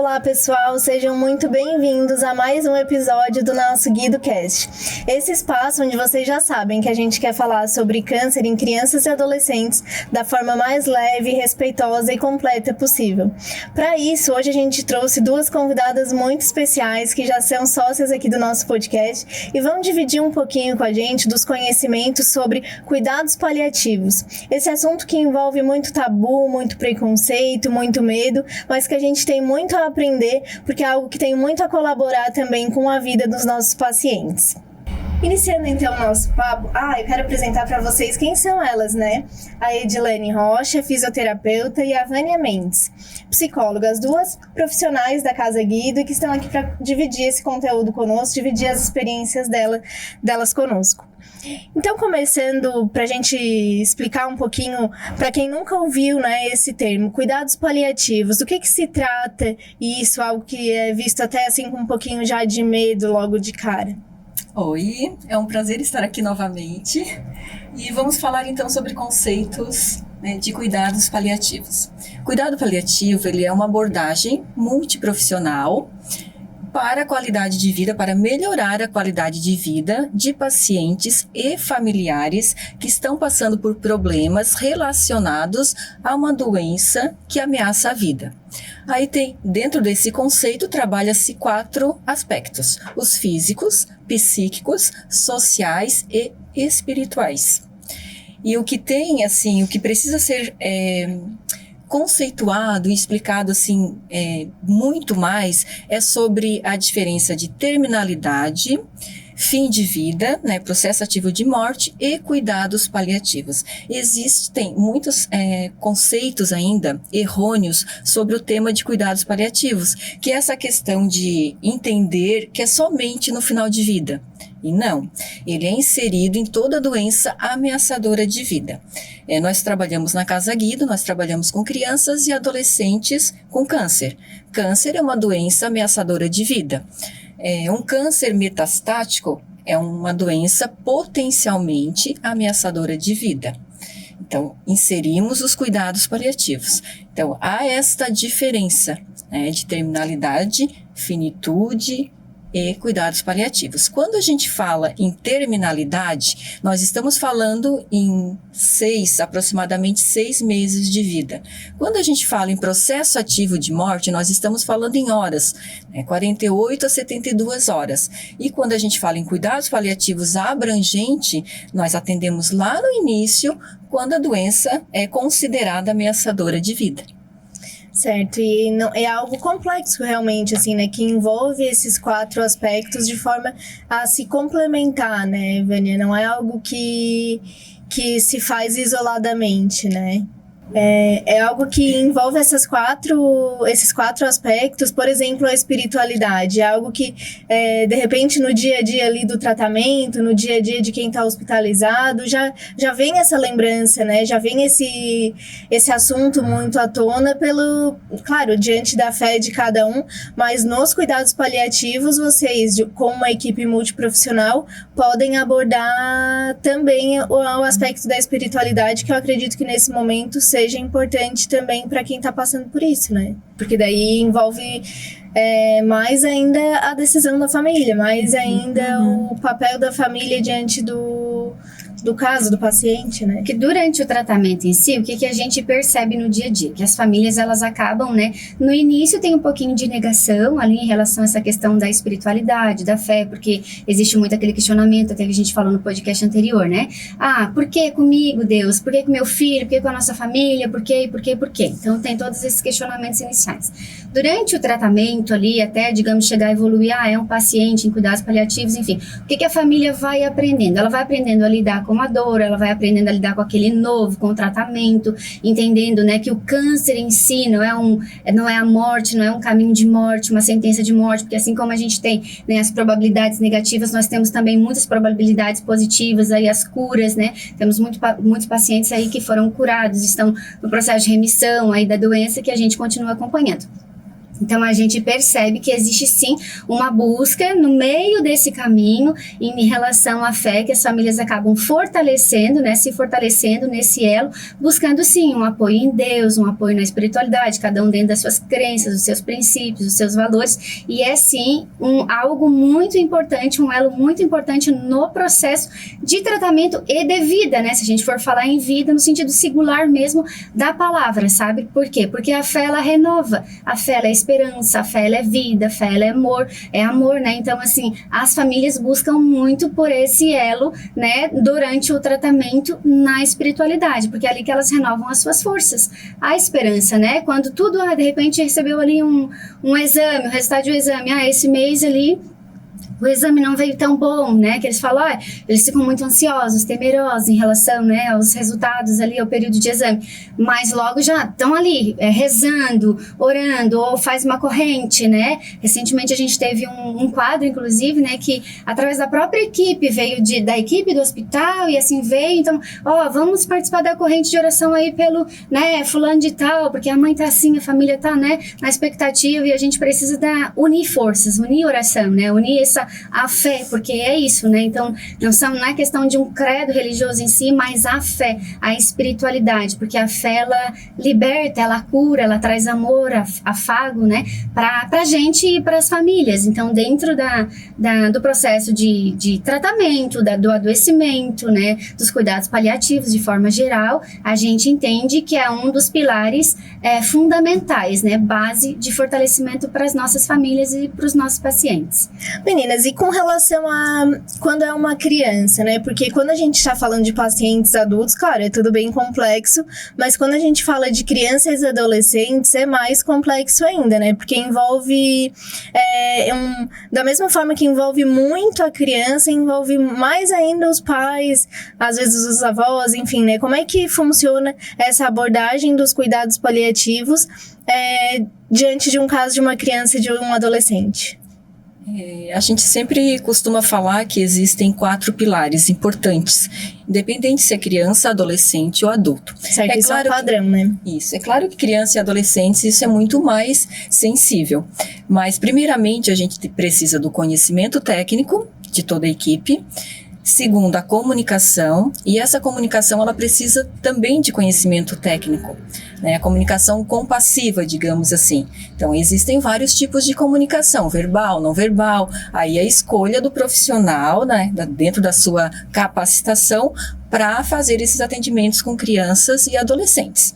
Olá pessoal, sejam muito bem-vindos a mais um episódio do nosso GuidoCast. Esse espaço onde vocês já sabem que a gente quer falar sobre câncer em crianças e adolescentes da forma mais leve, respeitosa e completa possível. Para isso, hoje a gente trouxe duas convidadas muito especiais que já são sócias aqui do nosso podcast e vão dividir um pouquinho com a gente dos conhecimentos sobre cuidados paliativos. Esse assunto que envolve muito tabu, muito preconceito, muito medo, mas que a gente tem muito a aprender, porque é algo que tem muito a colaborar também com a vida dos nossos pacientes. Iniciando então o nosso papo, eu quero apresentar para vocês quem são elas, né? A Edilene Rocha, fisioterapeuta, e a Vânia Mendes, psicóloga, as duas profissionais da Casa Guido que estão aqui para dividir esse conteúdo conosco, dividir as experiências delas conosco. Então, começando para a gente explicar um pouquinho, para quem nunca ouviu, né, esse termo, cuidados paliativos, do que se trata isso, algo que é visto até assim com um pouquinho já de medo logo de cara. Oi, é um prazer estar aqui novamente e vamos falar então sobre conceitos, né, de cuidados paliativos. Cuidado paliativo, ele é uma abordagem multiprofissional para a qualidade de vida, para melhorar a qualidade de vida de pacientes e familiares que estão passando por problemas relacionados a uma doença que ameaça a vida. Aí dentro desse conceito, trabalha-se 4 aspectos: os físicos, psíquicos, sociais e espirituais. E o que precisa ser conceituado e explicado muito mais é sobre a diferença de terminalidade, fim de vida, né, processo ativo de morte e cuidados paliativos. Existem muitos conceitos ainda errôneos sobre o tema de cuidados paliativos, que é essa questão de entender que é somente no final de vida. E não, ele é inserido em toda doença ameaçadora de vida. Nós trabalhamos na Casa Guido, nós trabalhamos com crianças e adolescentes com câncer. Câncer é uma doença ameaçadora de vida. Um câncer metastático é uma doença potencialmente ameaçadora de vida. Então, inserimos os cuidados paliativos. Então, há esta diferença, né, de terminalidade, finitude e cuidados paliativos. Quando a gente fala em terminalidade, nós estamos falando em aproximadamente 6 meses de vida. Quando a gente fala em processo ativo de morte, nós estamos falando em horas, 48 a 72 horas. E quando a gente fala em cuidados paliativos abrangente, nós atendemos lá no início, quando a doença é considerada ameaçadora de vida. Certo, e não, é algo complexo realmente, assim, né, que envolve esses 4 aspectos de forma a se complementar, né, Vânia? Não é algo que se faz isoladamente, né? É algo que envolve esses quatro aspectos. Por exemplo, a espiritualidade, é algo que, de repente, no dia a dia ali do tratamento, no dia a dia de quem está hospitalizado, já vem essa lembrança, né? Já vem esse assunto muito à tona claro, diante da fé de cada um, mas nos cuidados paliativos, vocês, com uma equipe multiprofissional, podem abordar também o aspecto da espiritualidade, que eu acredito que nesse momento seja importante também para quem está passando por isso, né? Porque daí envolve mais ainda a decisão da família, mais ainda o papel da família diante do caso do paciente, né? Que durante o tratamento em si, o que a gente percebe no dia a dia? Que as famílias, elas acabam, né? No início tem um pouquinho de negação ali em relação a essa questão da espiritualidade, da fé, porque existe muito aquele questionamento, até que a gente falou no podcast anterior, né? Por que comigo, Deus? Por que com meu filho? Por que com a nossa família? Por quê? Então tem todos esses questionamentos iniciais. Durante o tratamento ali, até, digamos, chegar a evoluir, é um paciente em cuidados paliativos, enfim, o que a família vai aprendendo? Ela vai aprendendo a lidar com a dor, ela vai aprendendo a lidar com aquele novo, com o tratamento, entendendo, né, que o câncer em si não é a morte, não é um caminho de morte, uma sentença de morte, porque assim como a gente tem, né, as probabilidades negativas, nós temos também muitas probabilidades positivas, aí as curas, né, temos muitos pacientes aí que foram curados, estão no processo de remissão aí da doença, que a gente continua acompanhando. Então, a gente percebe que existe, sim, uma busca no meio desse caminho em relação à fé, que as famílias acabam fortalecendo, né, se fortalecendo nesse elo, buscando, sim, um apoio em Deus, um apoio na espiritualidade, cada um dentro das suas crenças, dos seus princípios, dos seus valores, e é, sim, algo muito importante, um elo muito importante no processo de tratamento e de vida, né, se a gente for falar em vida no sentido singular mesmo da palavra, sabe? Por quê? Porque a fé, ela renova, a fé, ela é esperança, a fé ela é vida, a fé ela é amor, né? Então, assim, as famílias buscam muito por esse elo, né, durante o tratamento na espiritualidade, porque é ali que elas renovam as suas forças. A esperança, né? Quando tudo, de repente, recebeu ali um exame, o resultado do exame, esse mês ali, o exame não veio tão bom, né, que eles falam, eles ficam muito ansiosos, temerosos em relação, né, aos resultados ali, ao período de exame, mas logo já estão ali, rezando, orando, ou faz uma corrente, né, recentemente a gente teve um quadro, inclusive, né, que através da própria equipe, veio da equipe do hospital, e assim veio, então, vamos participar da corrente de oração aí pelo, né, fulano de tal, porque a mãe tá assim, a família tá, né, na expectativa, e a gente precisa unir forças, unir oração, né, unir a fé, porque é isso, né? Então, não é questão de um credo religioso em si, mas a fé, a espiritualidade, porque a fé, ela liberta, ela cura, ela traz amor, afago, né? Pra gente e para as famílias. Então, dentro do processo de tratamento, do adoecimento, né? Dos cuidados paliativos, de forma geral, a gente entende que é um dos pilares fundamentais, né? Base de fortalecimento para as nossas famílias e para os nossos pacientes. Meninas, e com relação a quando é uma criança, né? Porque quando a gente está falando de pacientes adultos, claro, é tudo bem complexo, mas quando a gente fala de crianças e adolescentes, é mais complexo ainda, né? Porque envolve, da mesma forma que envolve muito a criança, envolve mais ainda os pais, às vezes os avós, enfim, né? Como é que funciona essa abordagem dos cuidados paliativos diante de um caso de uma criança e de um adolescente? A gente sempre costuma falar que existem 4 pilares importantes, independente se é criança, adolescente ou adulto. Certo, isso é um padrão, né? Isso, é claro que criança e adolescentes isso é muito mais sensível, mas primeiramente a gente precisa do conhecimento técnico de toda a equipe. Segundo, a comunicação, e essa comunicação ela precisa também de conhecimento técnico, né? A comunicação compassiva, digamos assim. Então, existem vários tipos de comunicação, verbal, não verbal, aí a escolha do profissional, né, dentro da sua capacitação para fazer esses atendimentos com crianças e adolescentes.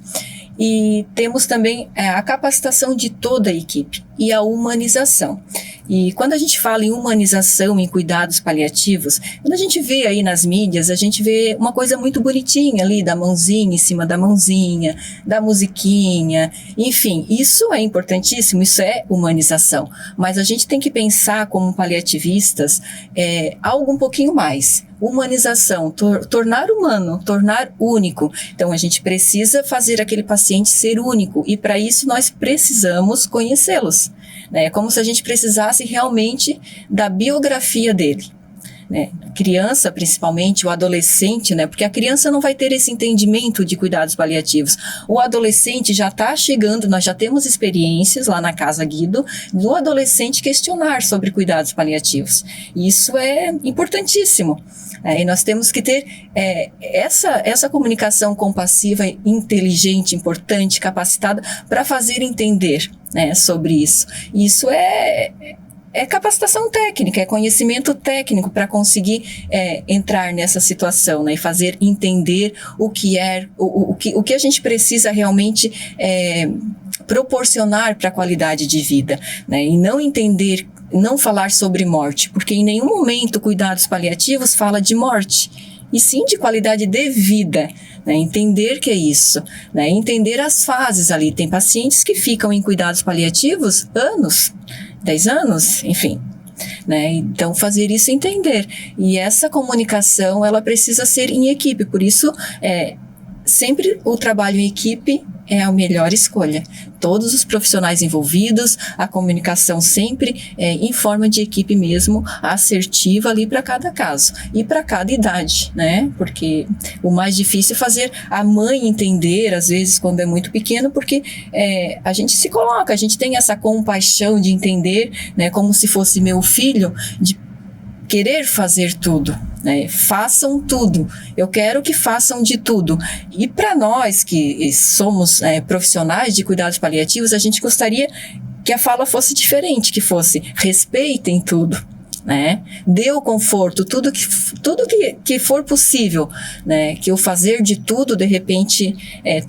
E temos também a capacitação de toda a equipe e a humanização. E quando a gente fala em humanização, em cuidados paliativos, quando a gente vê aí nas mídias, a gente vê uma coisa muito bonitinha ali, da mãozinha em cima da mãozinha, da musiquinha, enfim, isso é importantíssimo, isso é humanização. Mas a gente tem que pensar como paliativistas algo um pouquinho mais. Humanização, tornar humano, tornar único. Então, a gente precisa fazer aquele paciente ser único e para isso nós precisamos conhecê-los. É como se a gente precisasse realmente da biografia dele. Né? A criança, principalmente, o adolescente, né? Porque a criança não vai ter esse entendimento de cuidados paliativos. O adolescente já está chegando, nós já temos experiências lá na Casa Guido, do adolescente questionar sobre cuidados paliativos. E isso é importantíssimo. E nós temos que ter essa comunicação compassiva, inteligente, importante, capacitada para fazer entender, né, sobre isso. Isso é capacitação técnica, é conhecimento técnico para conseguir entrar nessa situação, né, e fazer entender o que a gente precisa realmente proporcionar para a qualidade de vida, né, e não falar sobre morte, porque em nenhum momento cuidados paliativos fala de morte, e sim de qualidade de vida, né? Entender que é isso, né? Entender as fases ali. Tem pacientes que ficam em cuidados paliativos anos, 10 anos, enfim. Né? Então, fazer isso entender. E essa comunicação, ela precisa ser em equipe, por isso, sempre o trabalho em equipe é a melhor escolha. Todos os profissionais envolvidos, a comunicação sempre em forma de equipe mesmo, assertiva ali para cada caso e para cada idade, né? Porque o mais difícil é fazer a mãe entender, às vezes, quando é muito pequeno, porque a gente se coloca, a gente tem essa compaixão de entender, né, como se fosse meu filho, de querer fazer tudo, né? Façam tudo, eu quero que façam de tudo. E para nós que somos profissionais de cuidados paliativos, a gente gostaria que a fala fosse diferente, que fosse respeitem tudo, né? Dê o conforto, tudo que for possível, né? Que o fazer de tudo, de repente,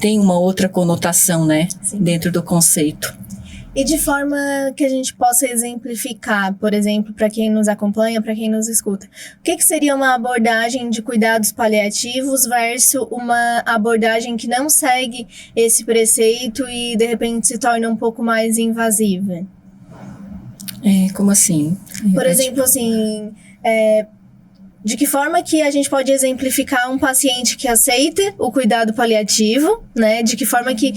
tem uma outra conotação, né? Sim. Dentro do conceito. E de forma que a gente possa exemplificar, por exemplo, para quem nos acompanha, para quem nos escuta, o que seria uma abordagem de cuidados paliativos versus uma abordagem que não segue esse preceito e, de repente, se torna um pouco mais invasiva? Como assim? Por exemplo, assim, de que forma que a gente pode exemplificar um paciente que aceita o cuidado paliativo, né? De que forma que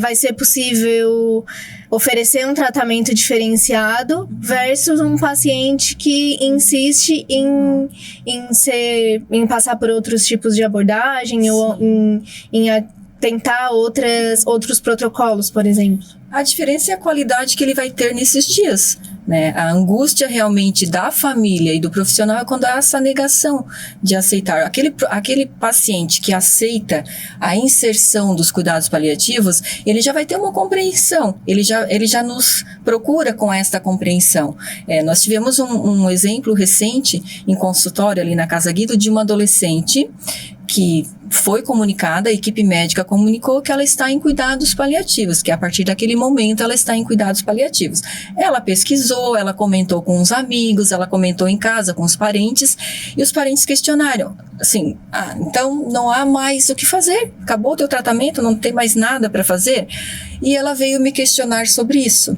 vai ser possível oferecer um tratamento diferenciado versus um paciente que insiste em passar por outros tipos de abordagem. Sim. Ou em tentar outros protocolos, por exemplo. A diferença é a qualidade que ele vai ter nesses dias, né? A angústia realmente da família e do profissional é quando há essa negação de aceitar. Aquele paciente que aceita a inserção dos cuidados paliativos, ele já vai ter uma compreensão, ele já nos procura com esta compreensão. Nós tivemos um exemplo recente em consultório ali na Casa Guido de uma adolescente que foi comunicada, a equipe médica comunicou que ela está em cuidados paliativos, que a partir daquele momento ela está em cuidados paliativos. Ela pesquisou, ela comentou com os amigos, ela comentou em casa com os parentes, e os parentes questionaram, assim, então não há mais o que fazer? Acabou o teu tratamento? Não tem mais nada para fazer? E ela veio me questionar sobre isso.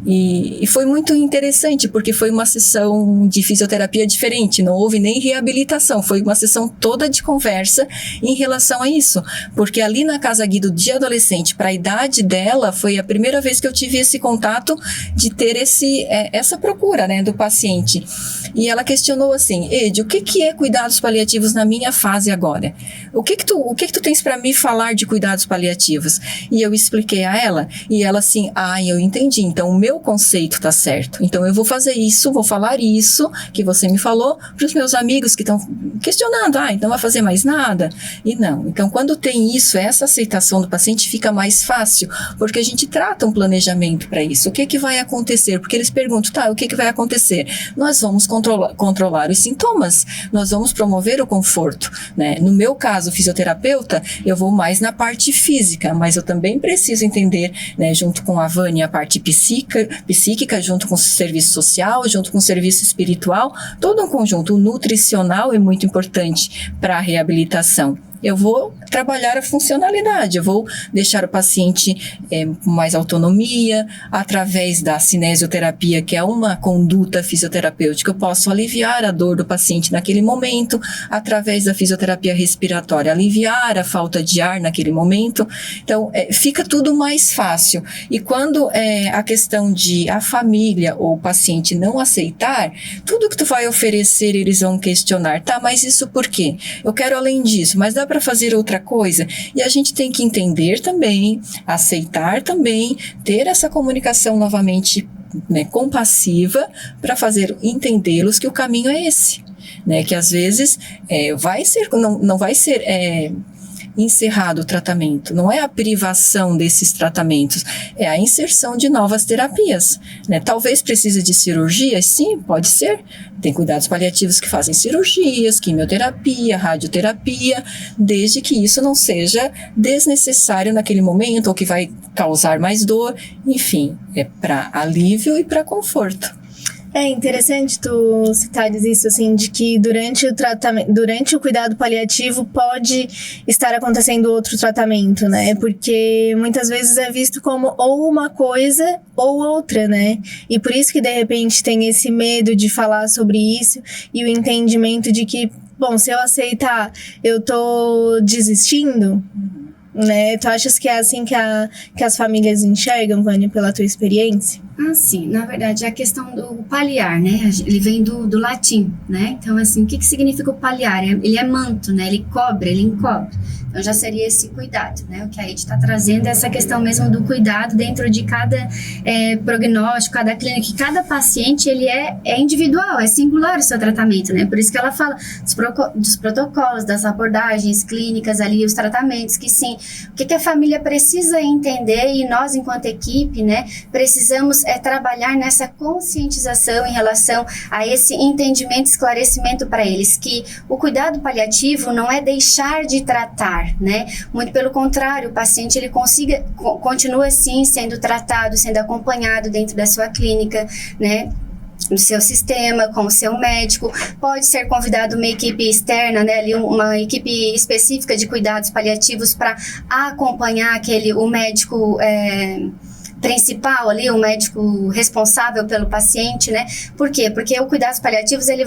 E foi muito interessante, porque foi uma sessão de fisioterapia diferente, não houve nem reabilitação, foi uma sessão toda de conversa em relação a isso, porque ali na Casa Guido de adolescente, para a idade dela, foi a primeira vez que eu tive esse contato de ter essa procura, né, do paciente. E ela questionou assim, Ed, o que é cuidados paliativos na minha fase agora? O que tu tens para me falar de cuidados paliativos? E eu expliquei a ela, e ela assim, eu entendi, então o meu conceito tá certo, então eu vou fazer isso, vou falar isso que você me falou para os meus amigos que estão questionando, então vai fazer mais nada? E não, então quando tem isso, essa aceitação do paciente fica mais fácil, porque a gente trata um planejamento para isso. O que vai acontecer? Porque eles perguntam, o que vai acontecer? Nós vamos controlar os sintomas, nós vamos promover o conforto, né? No meu caso, fisioterapeuta, eu vou mais na parte física, mas eu também preciso entender, né, junto com a Vânia, a parte psíquica, junto com o serviço social, junto com o serviço espiritual, todo um conjunto. O nutricional é muito importante para a reabilitação. Eu vou trabalhar a funcionalidade, eu vou deixar o paciente com mais autonomia, através da cinesioterapia, que é uma conduta fisioterapêutica, eu posso aliviar a dor do paciente naquele momento, através da fisioterapia respiratória, aliviar a falta de ar naquele momento. Então, fica tudo mais fácil. E quando a questão de a família ou o paciente não aceitar, tudo que tu vai oferecer, eles vão questionar, mas isso por quê? Eu quero além disso, mas dá para fazer outra coisa? E a gente tem que entender também, aceitar também, ter essa comunicação novamente, né, compassiva, para fazer entendê-los que o caminho é esse, né, que às vezes não vai ser encerrado o tratamento, não é a privação desses tratamentos, é a inserção de novas terapias, né? Talvez precise de cirurgias, sim, pode ser, tem cuidados paliativos que fazem cirurgias, quimioterapia, radioterapia, desde que isso não seja desnecessário naquele momento ou que vai causar mais dor, enfim, é para alívio e para conforto. É interessante tu citares isso, assim, de que durante o cuidado paliativo pode estar acontecendo outro tratamento, né? Porque muitas vezes é visto como ou uma coisa ou outra, né? E por isso que, de repente, tem esse medo de falar sobre isso e o entendimento de que, bom, se eu aceitar, eu tô desistindo. né? Tu achas que é assim que as famílias enxergam, Vânia, pela tua experiência? Sim, na verdade, a questão do paliar, né? Ele vem do latim, né? Então, assim, o que significa o paliar? Ele é manto, né? Ele cobre, ele encobre. Então, já seria esse cuidado, né? O que a Ed está trazendo é essa questão mesmo do cuidado dentro de cada prognóstico, cada clínica, cada paciente, ele é individual, é singular o seu tratamento, né? Por isso que ela fala dos protocolos, das abordagens clínicas ali, os tratamentos, que sim, o que a família precisa entender e nós, enquanto equipe, né, precisamos trabalhar nessa conscientização em relação a esse entendimento, esclarecimento para eles, que o cuidado paliativo não é deixar de tratar, né? Muito pelo contrário, o paciente ele continua sim sendo tratado, sendo acompanhado dentro da sua clínica, né? No seu sistema, com o seu médico, pode ser convidado uma equipe externa, né, ali uma equipe específica de cuidados paliativos para acompanhar o médico principal ali, o médico responsável pelo paciente, né? Por quê? Porque o cuidados paliativos, ele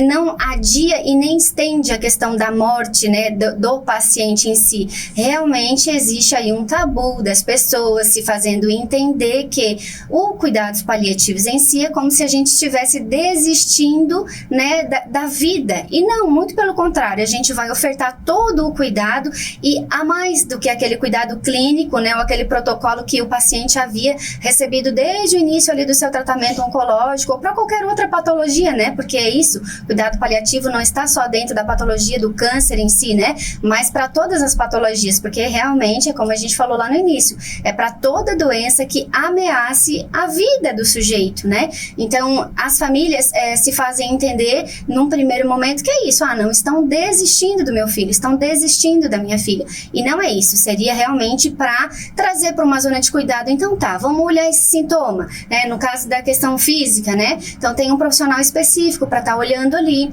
não adia e nem estende a questão da morte, né, do paciente em si. Realmente existe aí um tabu das pessoas se fazendo entender que o cuidados paliativos em si é como se a gente estivesse desistindo, né, da vida. E não, muito pelo contrário, a gente vai ofertar todo o cuidado e a mais do que aquele cuidado clínico, né, ou aquele protocolo que o paciente havia recebido desde o início ali do seu tratamento oncológico ou para qualquer outra patologia, né? Porque é isso, cuidado paliativo não está só dentro da patologia do câncer em si, né? Mas para todas as patologias, porque realmente é como a gente falou lá no início, é para toda doença que ameace a vida do sujeito, né? Então, as famílias se fazem entender num primeiro momento que é isso, não, estão desistindo do meu filho, estão desistindo da minha filha. E não é isso, seria realmente para trazer para uma zona de cuidado. Então tá, vamos olhar esse sintoma, né? No caso da questão física, né? Então tem um profissional específico para estar olhando ali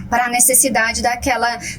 para a necessidade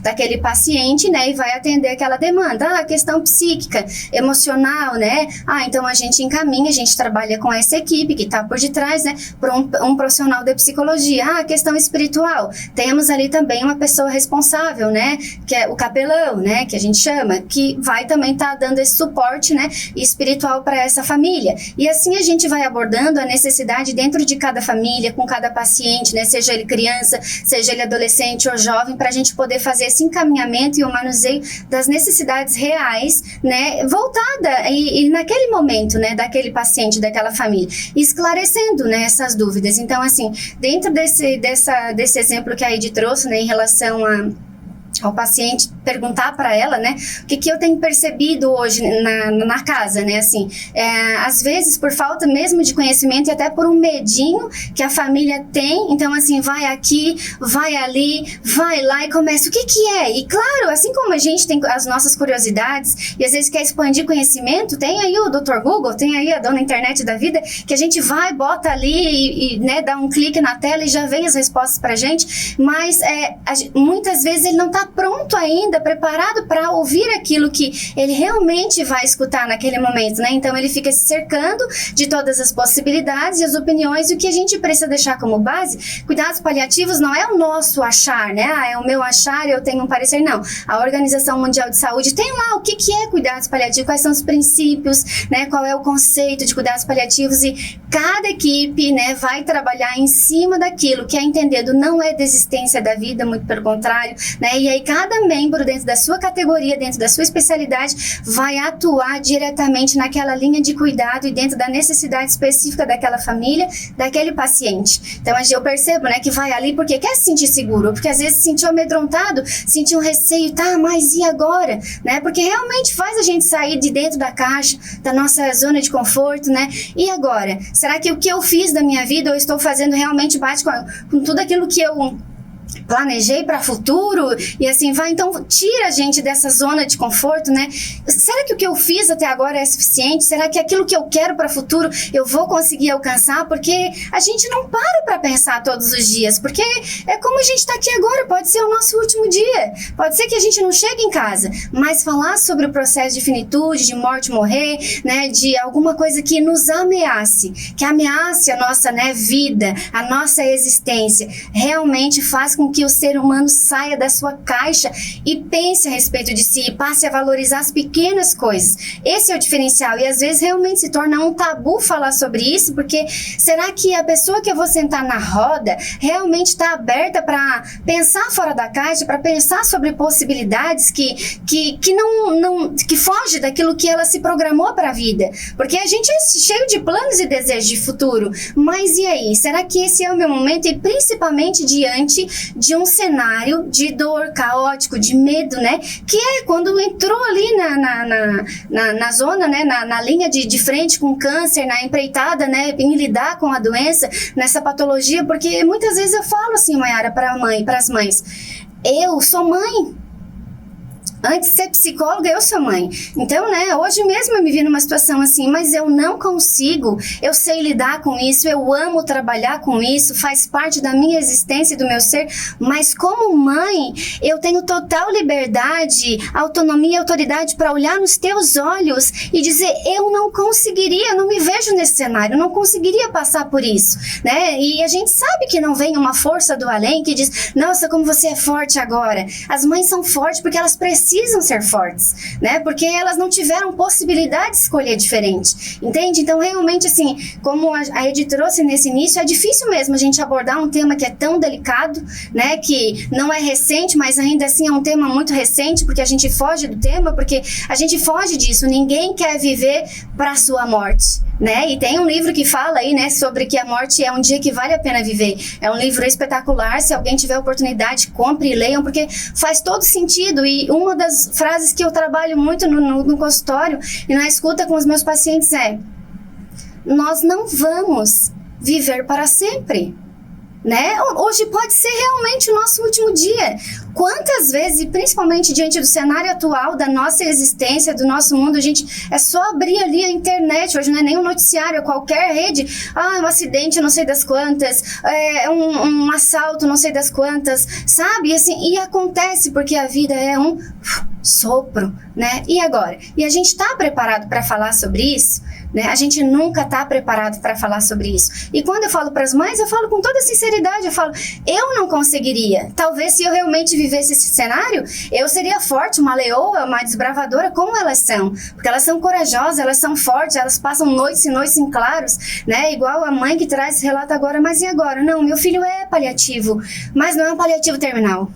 daquele paciente, né, e vai atender aquela demanda. A questão psíquica, emocional, né, então a gente encaminha, a gente trabalha com essa equipe que está por detrás, né, para um profissional de psicologia. A questão espiritual, temos ali também uma pessoa responsável, né, que é o capelão, né, que a gente chama, que vai também estar dando esse suporte, né, espiritual para essa família. E assim a gente vai abordando a necessidade dentro de cada família, com cada paciente, né, seja ele criança, seja ele adolescente ou jovem, para a gente poder fazer esse encaminhamento e o manuseio das necessidades reais, né, voltada e naquele momento, né, daquele paciente, daquela família, esclarecendo, né, essas dúvidas. Então, assim, dentro desse exemplo que a Ed trouxe, né, em relação ao paciente, perguntar para ela, né, o que eu tenho percebido hoje na casa, né, assim, às vezes por falta mesmo de conhecimento e até por um medinho que a família tem, então assim, vai aqui, vai ali, vai lá e começa, o que é? E claro, assim como a gente tem as nossas curiosidades e às vezes quer expandir conhecimento, tem aí o Dr. Google, tem aí a dona internet da vida, que a gente vai, bota ali e né, dá um clique na tela e já vem as respostas pra gente, mas muitas vezes ele não tá pronto ainda, preparado para ouvir aquilo que ele realmente vai escutar naquele momento, né? Então ele fica se cercando de todas as possibilidades e as opiniões, e o que a gente precisa deixar como base, cuidados paliativos não é o nosso achar, né? É o meu achar, eu tenho um parecer, não. A Organização Mundial de Saúde tem lá o que é cuidados paliativos, quais são os princípios, né? Qual é o conceito de cuidados paliativos, e cada equipe, né, vai trabalhar em cima daquilo que é entendido, não é desistência da vida, muito pelo contrário, né? E aí cada membro dentro da sua categoria, dentro da sua especialidade, vai atuar diretamente naquela linha de cuidado e dentro da necessidade específica daquela família, daquele paciente. Então eu percebo, né, que vai ali porque quer se sentir seguro, porque às vezes se sentiu amedrontado, sentiu um receio, tá, mas e agora? Né? Porque realmente faz a gente sair de dentro da caixa, da nossa zona de conforto, né? E agora? Será que o que eu fiz da minha vida, eu estou fazendo realmente bate com tudo aquilo que eu planejei para futuro, e assim vai? Então tira a gente dessa zona de conforto, né? Será que o que eu fiz até agora é suficiente? Será que aquilo que eu quero para futuro eu vou conseguir alcançar? Porque a gente não para pensar todos os dias, porque é como a gente está aqui agora, pode ser o nosso último dia, pode ser que a gente não chegue em casa, mas falar sobre o processo de finitude, de morte, morrer, né, de alguma coisa que nos ameace, que ameace a nossa, né, vida, a nossa existência, realmente faz faz com que o ser humano saia da sua caixa e pense a respeito de si, passe a valorizar as pequenas coisas. Esse é o diferencial, e às vezes realmente se torna um tabu falar sobre isso, porque será que a pessoa que eu vou sentar na roda realmente está aberta para pensar fora da caixa, para pensar sobre possibilidades que foge daquilo que ela se programou para a vida? Porque a gente é cheio de planos e desejos de futuro, mas e aí? Será que esse é o meu momento? E principalmente diante de um cenário de dor, caótico, de medo, né? Que é quando entrou ali na zona, né? Na linha de frente com câncer, na empreitada, né? Em lidar com a doença, nessa patologia, porque muitas vezes eu falo assim, Mayara, para as mães, eu sou mãe. Antes de ser psicóloga, eu sou mãe. Então, né, hoje mesmo eu me vi numa situação assim, mas eu não consigo, eu sei lidar com isso, eu amo trabalhar com isso, faz parte da minha existência e do meu ser, mas como mãe, eu tenho total liberdade, autonomia e autoridade para olhar nos teus olhos e dizer, eu não conseguiria, eu não me vejo nesse cenário, eu não conseguiria passar por isso, né? E a gente sabe que não vem uma força do além que diz, nossa, como você é forte agora. As mães são fortes porque elas precisam ser fortes, né? Porque elas não tiveram possibilidade de escolher diferente, entende? Então, realmente, assim, como a Edi trouxe nesse início, é difícil mesmo a gente abordar um tema que é tão delicado, né? Que não é recente, mas ainda assim é um tema muito recente, porque a gente foge do tema, porque a gente foge disso. Ninguém quer viver para a sua morte, né? E tem um livro que fala aí, né, sobre que a morte é um dia que vale a pena viver. É um livro espetacular, se alguém tiver oportunidade, compre e leiam, porque faz todo sentido. E uma das frases que eu trabalho muito no consultório e na escuta com os meus pacientes é: nós não vamos viver para sempre, né? Hoje pode ser realmente o nosso último dia. Quantas vezes, e principalmente diante do cenário atual da nossa existência, do nosso mundo, a gente, é só abrir ali a internet, hoje não é nem um noticiário, é qualquer rede, um acidente não sei das quantas, um assalto não sei das quantas, sabe? E, assim, e acontece porque a vida é um sopro, né? E agora? E a gente está preparado para falar sobre isso? Né? A gente nunca está preparado para falar sobre isso. E quando eu falo para as mães, eu falo com toda sinceridade, eu falo, eu não conseguiria. Talvez se eu realmente vivesse esse cenário, eu seria forte, uma leoa, uma desbravadora, como elas são. Porque elas são corajosas, elas são fortes, elas passam noites e noites em claros, né? Igual a mãe que traz esse relato agora, mas e agora? Não, meu filho é paliativo, mas não é um paliativo terminal,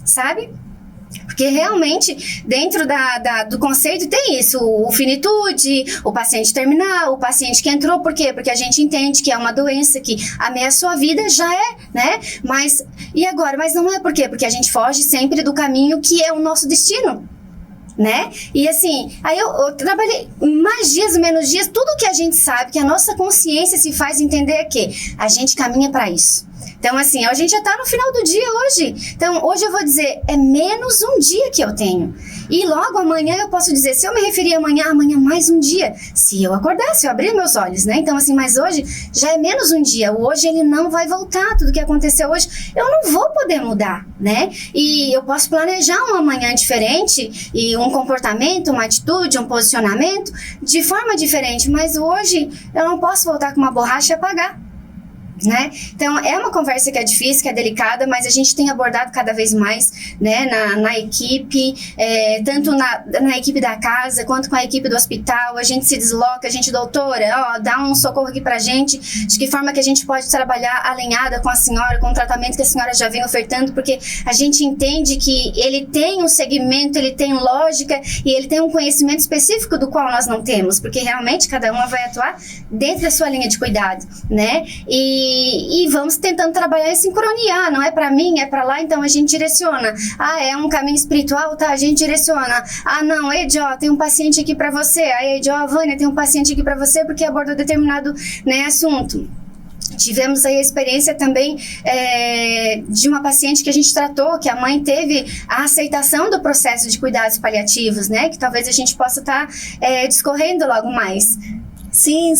sabe? Porque realmente, dentro do conceito tem isso, o finitude, o paciente terminal, o paciente que entrou, por quê? Porque a gente entende que é uma doença que ameaçou a vida, já é, né? Mas, e agora? Mas não é por quê? Porque a gente foge sempre do caminho que é o nosso destino, né? E assim, aí eu trabalhei mais dias, menos dias, tudo que a gente sabe, que a nossa consciência se faz entender é que a gente caminha para isso. Então, assim, a gente já tá no final do dia hoje. Então, hoje eu vou dizer, é menos um dia que eu tenho. E logo amanhã eu posso dizer, se eu me referir amanhã mais um dia. Se eu acordar, se eu abrir meus olhos, né? Então, assim, mas hoje já é menos um dia. Hoje ele não vai voltar. Tudo que aconteceu hoje, eu não vou poder mudar, né? E eu posso planejar um amanhã diferente e um comportamento, uma atitude, um posicionamento de forma diferente. Mas hoje eu não posso voltar com uma borracha e apagar, né? Então é uma conversa que é difícil, que é delicada, mas a gente tem abordado cada vez mais, né, na equipe, tanto na equipe da casa quanto com a equipe do hospital. A gente se desloca, a gente, doutora, dá um socorro aqui pra gente, de que forma que a gente pode trabalhar alinhada com a senhora, com o tratamento que a senhora já vem ofertando, porque a gente entende que ele tem um segmento, ele tem lógica e ele tem um conhecimento específico do qual nós não temos, porque realmente cada uma vai atuar dentro da sua linha de cuidado, né? E vamos tentando trabalhar e sincronizar, não é para mim, é para lá, então a gente direciona. É um caminho espiritual, tá? A gente direciona. Não, Edi, tem um paciente aqui para você. Edi, Vânia, tem um paciente aqui para você porque abordou determinado, né, assunto. Tivemos aí a experiência também de uma paciente que a gente tratou, que a mãe teve a aceitação do processo de cuidados paliativos, né? Que talvez a gente possa estar discorrendo logo mais. Sim,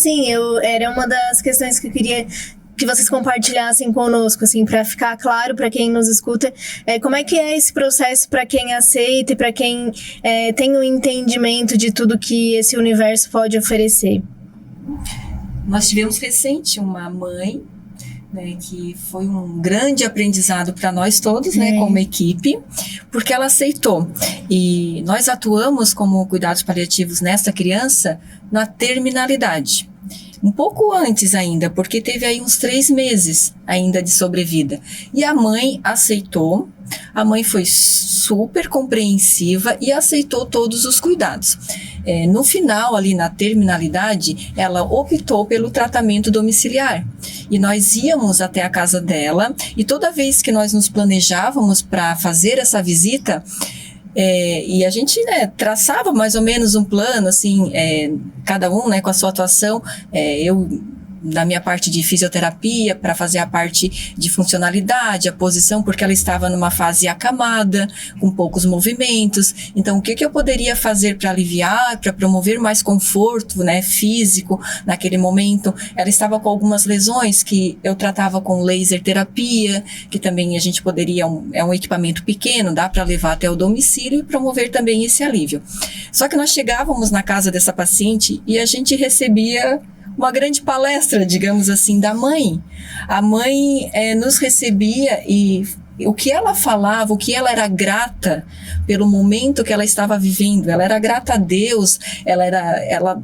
era uma das questões que eu queria que vocês compartilhassem conosco, assim, para ficar claro para quem nos escuta, como é que é esse processo para quem aceita e para quem tem um entendimento de tudo que esse universo pode oferecer. Nós tivemos recente uma mãe né, que foi um grande aprendizado para nós todos, né, como equipe, porque ela aceitou. E nós atuamos como cuidados paliativos nessa criança na terminalidade. Um pouco antes ainda, porque teve aí uns 3 meses ainda de sobrevida. E a mãe aceitou, a mãe foi super compreensiva e aceitou todos os cuidados. No final, ali na terminalidade, ela optou pelo tratamento domiciliar. E nós íamos até a casa dela, e toda vez que nós nos planejávamos para fazer essa visita, e a gente, né, traçava mais ou menos um plano, assim, cada um, né, com a sua atuação. Eu na minha parte de fisioterapia, para fazer a parte de funcionalidade, a posição, porque ela estava numa fase acamada, com poucos movimentos. Então, o que eu poderia fazer para aliviar, para promover mais conforto, né, físico naquele momento? Ela estava com algumas lesões que eu tratava com laser terapia, que também a gente poderia, é um equipamento pequeno, dá para levar até o domicílio e promover também esse alívio. Só que nós chegávamos na casa dessa paciente e a gente recebia uma grande palestra, digamos assim, da mãe. A mãe nos recebia e o que ela falava, o que ela era grata pelo momento que ela estava vivendo. Ela era grata a Deus, ela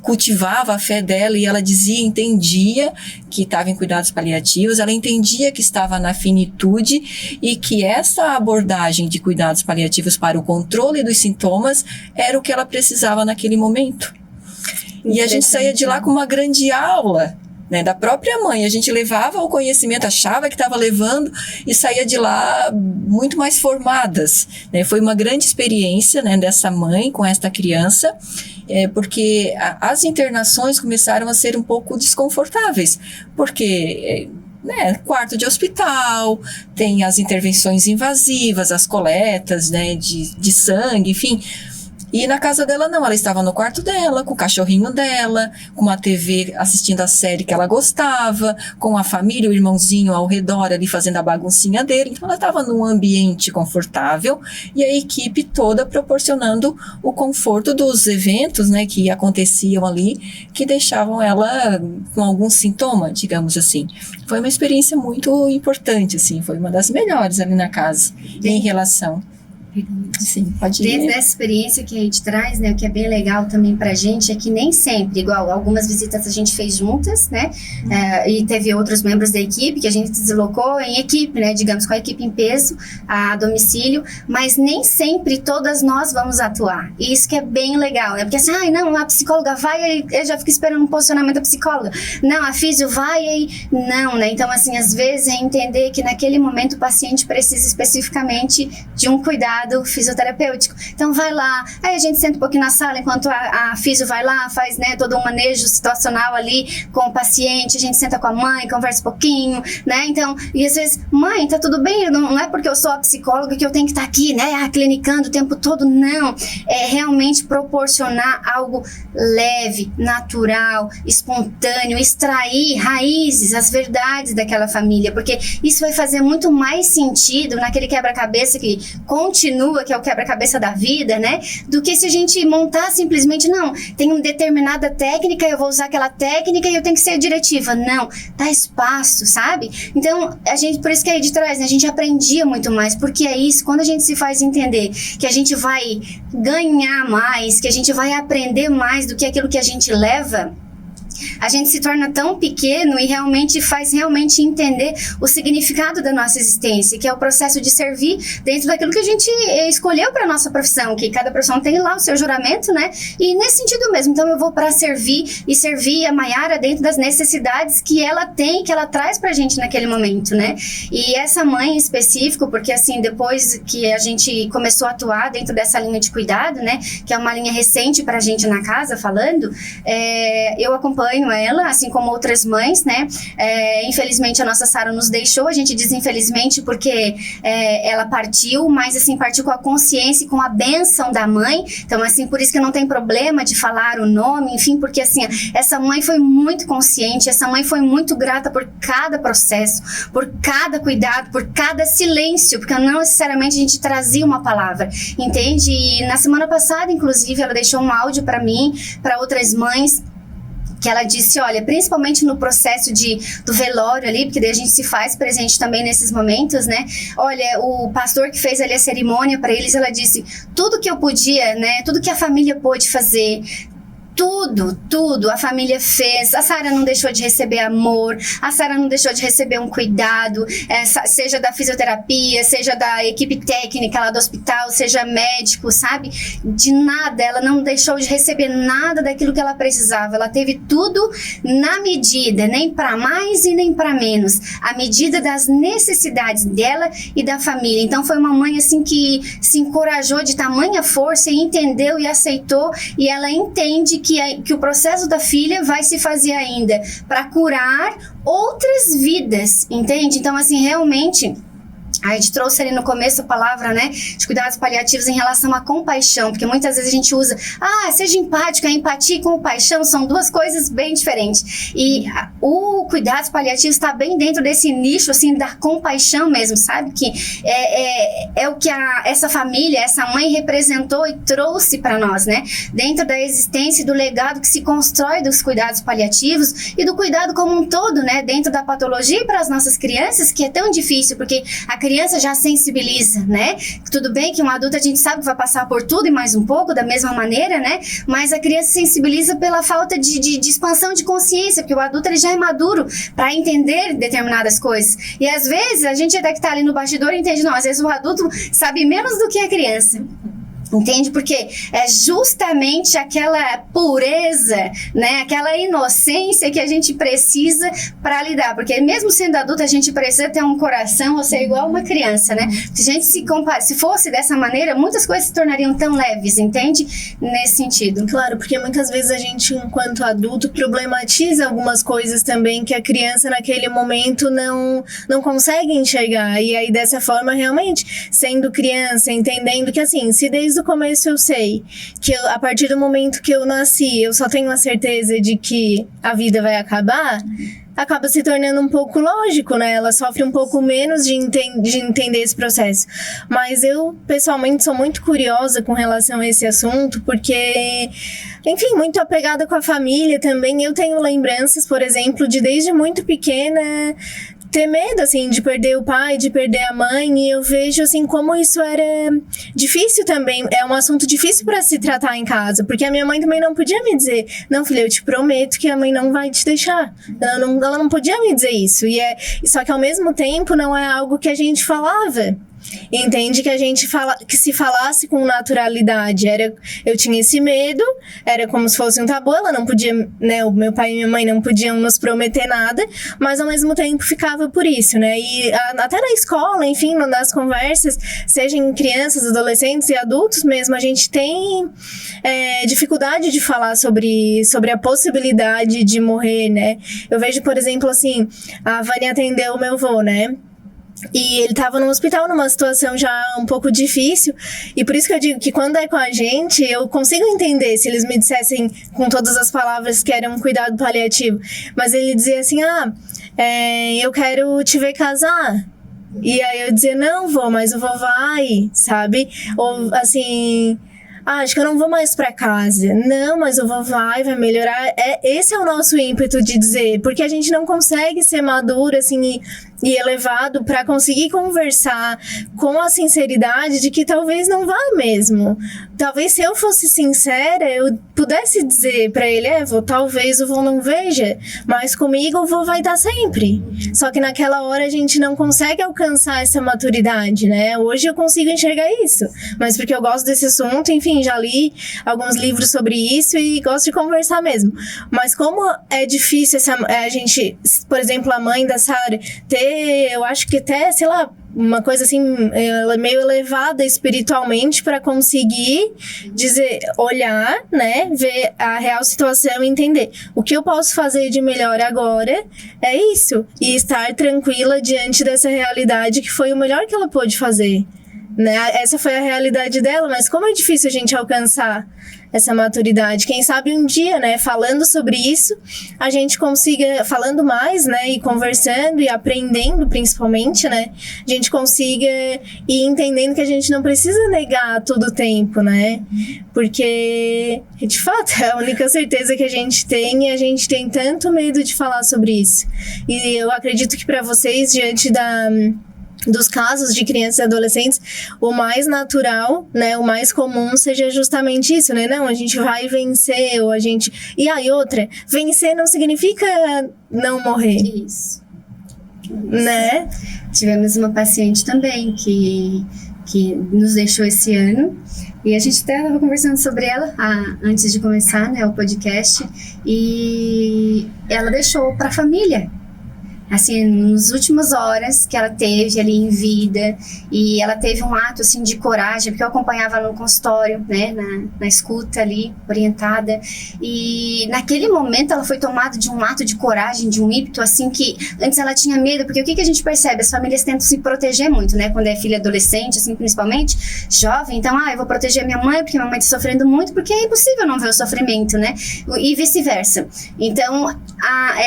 cultivava a fé dela e ela dizia, entendia que estava em cuidados paliativos, ela entendia que estava na finitude e que essa abordagem de cuidados paliativos para o controle dos sintomas era o que ela precisava naquele momento. E a gente saía de lá com uma grande aula, né, da própria mãe. A gente levava o conhecimento, achava que estava levando e saía de lá muito mais formadas, né? Foi uma grande experiência, né, dessa mãe com esta criança, porque as internações começaram a ser um pouco desconfortáveis, porque né, quarto de hospital, tem as intervenções invasivas, as coletas, né, de sangue, enfim. E na casa dela não, ela estava no quarto dela, com o cachorrinho dela, com uma TV assistindo a série que ela gostava, com a família, o irmãozinho ao redor ali fazendo a baguncinha dele. Então ela estava num ambiente confortável e a equipe toda proporcionando o conforto dos eventos, né, que aconteciam ali, que deixavam ela com algum sintoma, digamos assim. Foi uma experiência muito importante, assim, foi uma das melhores ali na casa, em relação. Sim, pode ir. Dentro dessa experiência que a gente traz, né, o que é bem legal também pra gente é que nem sempre, igual algumas visitas a gente fez juntas, né, e teve outros membros da equipe que a gente deslocou em equipe, né, digamos, com a equipe em peso, a domicílio, mas nem sempre todas nós vamos atuar, e isso que é bem legal, né, porque assim, não, a psicóloga vai, eu já fico esperando um posicionamento da psicóloga, não, a físio vai, e não, né, então assim, às vezes é entender que naquele momento o paciente precisa especificamente de um cuidado fisioterapêutico. Então vai lá, aí a gente senta um pouquinho na sala enquanto a físio vai lá, faz, né, todo um manejo situacional ali com o paciente, a gente senta com a mãe, conversa um pouquinho, né, então, e às vezes, mãe, tá tudo bem, não é porque eu sou a psicóloga que eu tenho que estar aqui, né, clinicando o tempo todo, não, é realmente proporcionar algo leve, natural, espontâneo, extrair raízes, as verdades daquela família, porque isso vai fazer muito mais sentido naquele quebra-cabeça que continua, que é o quebra-cabeça da vida, né? Do que se a gente montar simplesmente, não, tem uma determinada técnica, eu vou usar aquela técnica e eu tenho que ser diretiva. Não, dá espaço, sabe? Então, a gente, por isso que aí de trás, né, a gente aprendia muito mais, porque é isso, quando a gente se faz entender que a gente vai ganhar mais, que a gente vai aprender mais do que aquilo que a gente leva, a gente se torna tão pequeno e realmente faz realmente entender o significado da nossa existência, que é o processo de servir dentro daquilo que a gente escolheu para nossa profissão, que cada profissão tem lá o seu juramento, né? E nesse sentido mesmo, então eu vou para servir e servir a Maiara dentro das necessidades que ela tem, que ela traz pra gente naquele momento, né? E essa mãe em específico, porque assim, depois que a gente começou a atuar dentro dessa linha de cuidado, né? Que é uma linha recente pra gente na casa, falando, eu acompanho ela, assim como outras mães, né? Infelizmente a nossa Sara nos deixou, a gente diz infelizmente porque ela partiu, mas assim, partiu com a consciência e com a bênção da mãe, então assim, por isso que não tem problema de falar o nome, enfim, porque assim, essa mãe foi muito consciente, essa mãe foi muito grata por cada processo, por cada cuidado, por cada silêncio, porque não necessariamente a gente trazia uma palavra, entende? E na semana passada, inclusive, ela deixou um áudio para mim, para outras mães, que ela disse, olha, principalmente no processo do velório ali, porque daí a gente se faz presente também nesses momentos, né? Olha, o pastor que fez ali a cerimônia para eles, ela disse, tudo que eu podia, né? Tudo que a família pôde fazer, tudo a família fez. A Sara não deixou de receber amor, a Sara não deixou de receber um cuidado, seja da fisioterapia, seja da equipe técnica lá do hospital, seja médico, sabe? De nada, ela não deixou de receber nada daquilo que ela precisava. Ela teve tudo na medida, nem para mais e nem para menos, a medida das necessidades dela e da família. Então foi uma mãe assim que se encorajou de tamanha força e entendeu e aceitou, e ela entende que o processo da filha vai se fazer ainda para curar outras vidas, entende? Então, assim, realmente, a gente trouxe ali no começo a palavra, né, de cuidados paliativos em relação à compaixão, porque muitas vezes a gente usa, seja empático, a empatia e compaixão são duas coisas bem diferentes. E o cuidados paliativos está bem dentro desse nicho, assim, da compaixão mesmo, sabe? Que é o que essa família, essa mãe representou e trouxe para nós, né? Dentro da existência e do legado que se constrói dos cuidados paliativos e do cuidado como um todo, né? Dentro da patologia para as nossas crianças, que é tão difícil, porque a criança já sensibiliza, né? Tudo bem que um adulto a gente sabe que vai passar por tudo e mais um pouco, da mesma maneira, né? Mas a criança sensibiliza pela falta de expansão de consciência, porque o adulto ele já é maduro para entender determinadas coisas. E às vezes, a gente até que tá ali no bastidor entende, não, às vezes o adulto sabe menos do que a criança. Entende? Porque é justamente aquela pureza, né? Aquela inocência que a gente precisa para lidar. Porque mesmo sendo adulto, a gente precisa ter um coração ou ser igual uma criança, né? Se a gente se fosse dessa maneira, muitas coisas se tornariam tão leves, entende? Nesse sentido. Claro, porque muitas vezes a gente, enquanto adulto, problematiza algumas coisas também que a criança naquele momento não consegue enxergar. E aí, dessa forma, realmente, sendo criança, entendendo que, assim, se desde o começo eu sei que a partir do momento que eu nasci, eu só tenho a certeza de que a vida vai acabar, acaba se tornando um pouco lógico, né? Ela sofre um pouco menos de entender esse processo. Mas eu, pessoalmente, sou muito curiosa com relação a esse assunto, porque, enfim, muito apegada com a família também. Eu tenho lembranças, por exemplo, de desde muito pequena ter medo, assim, de perder o pai, de perder a mãe, e eu vejo, assim, como isso era difícil também, é um assunto difícil para se tratar em casa, porque a minha mãe também não podia me dizer, não, filha, eu te prometo que a mãe não vai te deixar, ela não podia me dizer isso, só que ao mesmo tempo não é algo que a gente falava. Entende? Que a gente que se falasse com naturalidade, eu tinha esse medo, era como se fosse um tabu, ela não podia, né, o meu pai e minha mãe não podiam nos prometer nada, mas ao mesmo tempo ficava por isso, né, e até na escola, enfim, nas conversas, seja em crianças, adolescentes e adultos mesmo, a gente tem dificuldade de falar sobre a possibilidade de morrer, né. Eu vejo, por exemplo, assim, a Vânia atendeu o meu avô, né, e ele estava no hospital numa situação já um pouco difícil, e por isso que eu digo que quando é com a gente, eu consigo entender se eles me dissessem com todas as palavras que era um cuidado paliativo, mas ele dizia assim, eu quero te ver casar. E aí eu dizia, não vou, mas o vô vai, sabe? Ou assim, acho que eu não vou mais pra casa. Não, mas o vô vai melhorar. Esse é o nosso ímpeto de dizer, porque a gente não consegue ser maduro, assim, e elevado para conseguir conversar com a sinceridade de que talvez não vá mesmo. Talvez se eu fosse sincera, eu pudesse dizer para ele, vô, talvez o vô não veja, mas comigo o vô vai estar sempre. Só que naquela hora a gente não consegue alcançar essa maturidade, né? Hoje eu consigo enxergar isso, mas porque eu gosto desse assunto, enfim, já li alguns livros sobre isso e gosto de conversar mesmo. Mas como é difícil a gente, por exemplo, a mãe da Sara, eu acho que até, sei lá, uma coisa assim, ela é meio elevada espiritualmente para conseguir dizer, olhar, né, ver a real situação e entender o que eu posso fazer de melhor agora é isso, e estar tranquila diante dessa realidade que foi o melhor que ela pôde fazer, né? Essa foi a realidade dela, mas como é difícil a gente alcançar essa maturidade. Quem sabe um dia, né, falando sobre isso, a gente consiga, falando mais, né, e conversando e aprendendo principalmente, né, a gente consiga ir entendendo que a gente não precisa negar todo o tempo, né, porque, de fato, é a única certeza que a gente tem e a gente tem tanto medo de falar sobre isso. E eu acredito que para vocês, diante dos casos de crianças e adolescentes, o mais natural, né, o mais comum seja justamente isso, né? Não, a gente vai vencer, ou a gente... E aí, outra, vencer não significa não morrer. Isso. Né? Tivemos uma paciente também que nos deixou esse ano, e a gente até estava conversando sobre ela antes de começar, né, o podcast, e ela deixou para a família. Assim, nas últimas horas que ela teve ali em vida, e ela teve um ato, assim, de coragem, porque eu acompanhava ela no consultório, né, na escuta ali, orientada, e naquele momento ela foi tomada de um ato de coragem, de um ímpeto, assim, que antes ela tinha medo, porque o que a gente percebe? As famílias tentam se proteger muito, né, quando é filha adolescente, assim, principalmente, jovem, então, eu vou proteger minha mãe, porque minha mãe tá sofrendo muito, porque é impossível não ver o sofrimento, né, e vice-versa. Então,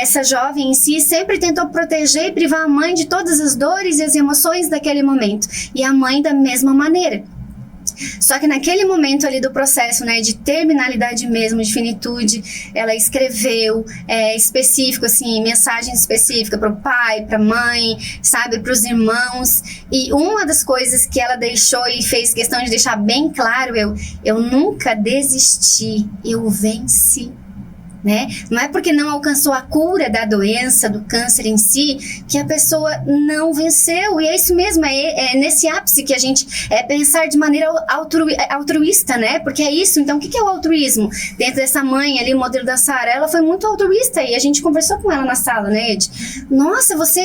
essa jovem em si sempre tentou proteger e privar a mãe de todas as dores e as emoções daquele momento. E a mãe da mesma maneira. Só que naquele momento ali do processo, né, de terminalidade mesmo, de finitude, ela escreveu específico, assim, mensagem específica para o pai, para a mãe, sabe, para os irmãos. E uma das coisas que ela deixou e fez questão de deixar bem claro, eu nunca desisti, eu venci. Né? Não é porque não alcançou a cura da doença, do câncer em si, que a pessoa não venceu. E é isso mesmo, é nesse ápice que a gente pensar de maneira altruísta, né? Porque é isso. Então, o que é o altruísmo? Dentro dessa mãe ali, o modelo da Sara, ela foi muito altruísta e a gente conversou com ela na sala, né, Ed? Nossa, você...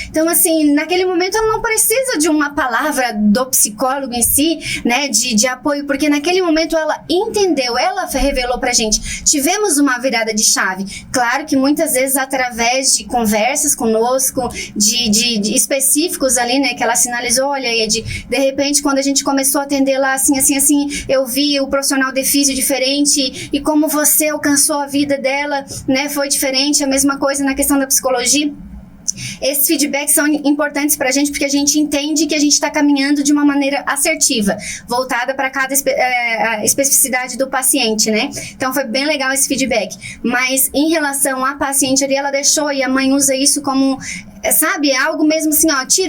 Então, assim, naquele momento ela não precisa de uma palavra do psicólogo em si, né, de apoio, porque naquele momento ela entendeu, ela revelou pra gente. Tivemos uma virada de chave. Claro que muitas vezes através de conversas conosco, de específicos ali, né, que ela sinalizou, olha, Ed, de repente quando a gente começou a atender lá assim, eu vi o profissional de físio diferente e como você alcançou a vida dela, né, foi diferente, a mesma coisa na questão da psicologia. Esses feedbacks são importantes para a gente porque a gente entende que a gente está caminhando de uma maneira assertiva, voltada para cada especificidade do paciente, né? Então foi bem legal esse feedback. Mas em relação à paciente ali, ela deixou e a mãe usa isso como... sabe, algo mesmo assim,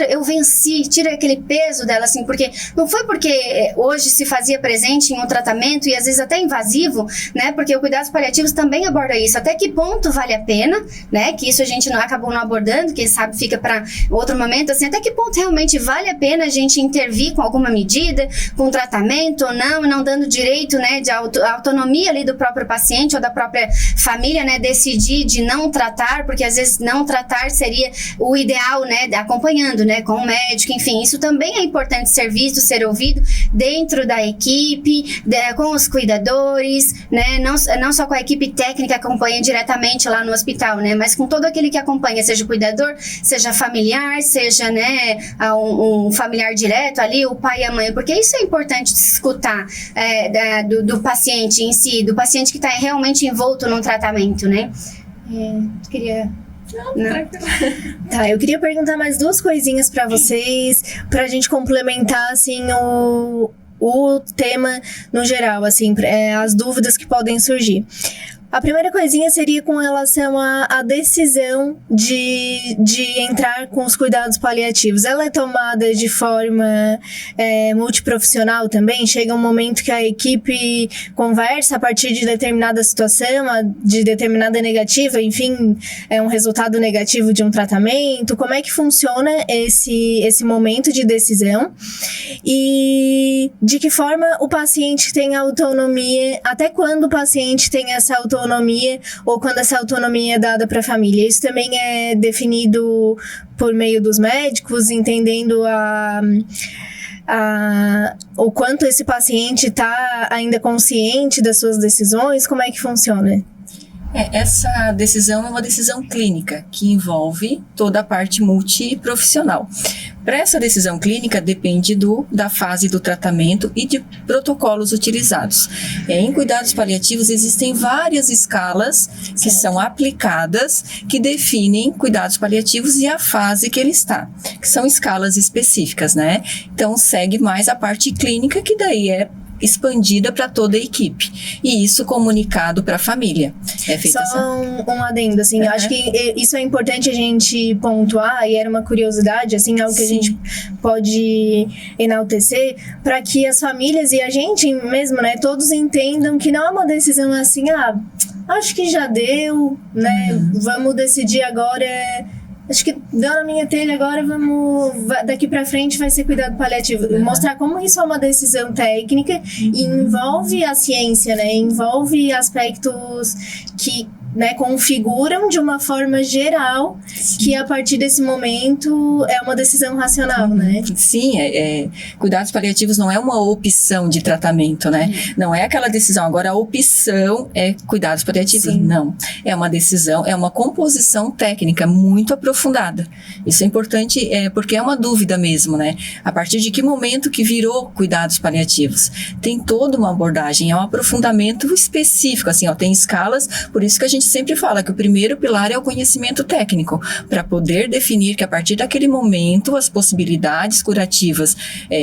eu venci, tira aquele peso dela, assim, porque não foi porque hoje se fazia presente em um tratamento e às vezes até invasivo, né, porque o cuidados paliativos também aborda isso, até que ponto vale a pena, né, que isso a gente acabou não abordando, quem sabe fica para outro momento, assim, até que ponto realmente vale a pena a gente intervir com alguma medida, com tratamento ou não dando direito, né, de autonomia ali do próprio paciente ou da própria família, né, decidir de não tratar, porque às vezes não tratar seria o ideal, né, acompanhando, né, com o médico, enfim, isso também é importante ser visto, ser ouvido dentro da equipe, com os cuidadores, né, não só com a equipe técnica que acompanha diretamente lá no hospital, né, mas com todo aquele que acompanha, seja o cuidador, seja familiar, seja, né, um familiar direto ali, o pai e a mãe, porque isso é importante de escutar do paciente em si, do paciente que está realmente envolto num tratamento, né. Queria... Não. Tá, eu queria perguntar mais duas coisinhas pra vocês, pra gente complementar, assim, o tema no geral, assim, as dúvidas que podem surgir. A primeira coisinha seria com relação à decisão de entrar com os cuidados paliativos. Ela é tomada de forma multiprofissional também? Chega um momento que a equipe conversa a partir de determinada situação, de determinada negativa, enfim, é um resultado negativo de um tratamento? Como é que funciona esse momento de decisão? E de que forma o paciente tem autonomia, até quando o paciente tem essa autonomia ou quando essa autonomia é dada para a família? Isso também é definido por meio dos médicos, entendendo o quanto esse paciente está ainda consciente das suas decisões? Como é que funciona? Essa decisão é uma decisão clínica que envolve toda a parte multiprofissional. Para essa decisão clínica, depende da fase do tratamento e de protocolos utilizados. Em cuidados paliativos, existem várias escalas que são aplicadas, que definem cuidados paliativos e a fase que ele está, que são escalas específicas, né? Então, segue mais a parte clínica, que daí é expandida para toda a equipe, e isso comunicado para a família. É feito só um adendo, assim, eu acho que isso é importante a gente pontuar, e era uma curiosidade, assim, algo que a gente pode enaltecer, para que as famílias e a gente mesmo, né, todos entendam que não é uma decisão assim, acho que já deu, né, vamos decidir agora, acho que deu na minha telha, agora daqui pra frente vai ser cuidado paliativo. Mostrar como isso é uma decisão técnica e envolve a ciência, né? Envolve aspectos que, né, configuram de uma forma geral que a partir desse momento é uma decisão racional, né? Sim, cuidados paliativos não é uma opção de tratamento, né? Não é aquela decisão, agora a opção é cuidados paliativos. Não, é uma decisão, é uma composição técnica muito aprofundada. Isso é importante, porque é uma dúvida mesmo, né? A partir de que momento que virou cuidados paliativos? Tem toda uma abordagem, é um aprofundamento específico, assim, tem escalas, por isso que a gente sempre fala que o primeiro pilar é o conhecimento técnico, para poder definir que a partir daquele momento as possibilidades curativas